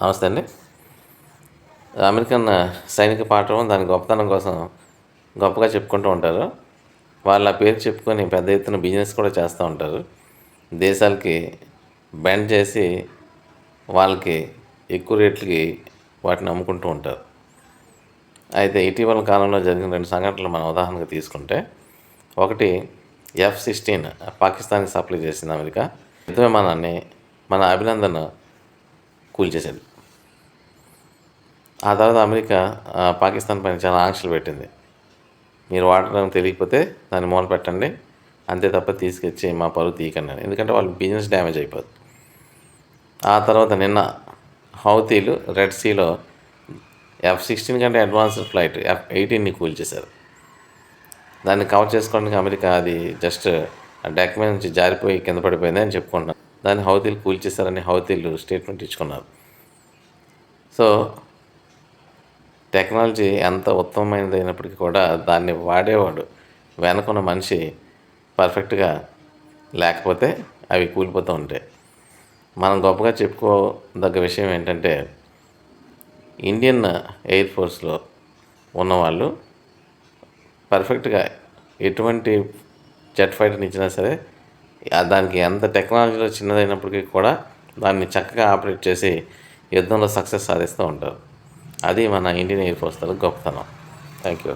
నమస్తే అండి. అమెరికన్ సైనిక పాఠం దాని గొప్పతనం కోసం గొప్పగా చెప్పుకుంటూ ఉంటారు. వాళ్ళ పేరు చెప్పుకొని పెద్ద ఎత్తున బిజినెస్ కూడా చేస్తూ ఉంటారు. దేశాలకి బెండ్ చేసి వాళ్ళకి ఎక్కువ రేట్లకి వాటిని అమ్ముకుంటూ ఉంటారు. అయితే ఇటీవల కాలంలో జరిగిన 2 సంఘటనలు మనం ఉదాహరణకు తీసుకుంటే, ఒకటి F-16 పాకిస్తాన్‌కి సప్లై చేసింది అమెరికా. యుద్ధ విమానాన్ని మన అభినందన్ కూల్చేశాడు. ఆ తర్వాత అమెరికా పాకిస్తాన్ పైన చాలా ఆంక్షలు పెట్టింది. మీరు వాడడం తెలియకపోతే దాన్ని మూల పెట్టండి, అంతే తప్ప తీసుకొచ్చి మా పరువు తీయకండి అని. ఎందుకంటే వాళ్ళ బిజినెస్ డ్యామేజ్ అయిపోద్ది. ఆ తర్వాత నిన్న హౌతీలు రెడ్ సీలో F-16 కంటే అడ్వాన్స్డ్ ఫ్లైట్ F-18ని కూల్చేశారు. దాన్ని కవర్ చేసుకోవడానికి అమెరికా అది జస్ట్ డెక్ మీద నుంచి జారిపోయి కింద పడిపోయింది అని చెప్పుకుంటున్నారు. దాన్ని హౌతీలు కూల్చేశారని హౌతీలు స్టేట్మెంట్ ఇచ్చుకున్నారు. సో టెక్నాలజీ ఎంత ఉత్తమమైనది అయినప్పటికీ కూడా దాన్ని వాడేవాడు వెనకున్న మనిషి పర్ఫెక్ట్గా లేకపోతే అవి కూలిపోతూ ఉంటాయి. మనం గొప్పగా చెప్పుకోదగ్గ విషయం ఏంటంటే, ఇండియన్ ఎయిర్ ఫోర్స్లో ఉన్నవాళ్ళు పర్ఫెక్ట్గా ఎటువంటి జెట్ ఫైటర్ని ఇచ్చినా సరే దానికి ఎంత టెక్నాలజీలో చిన్నదైనప్పటికీ కూడా దాన్ని చక్కగా ఆపరేట్ చేసి యుద్ధంలో సక్సెస్ సాధిస్తూ ఉంటారు. అది మన ఇండియన్ ఎయిర్ ఫోర్స్ గొప్పతనం. Thank you.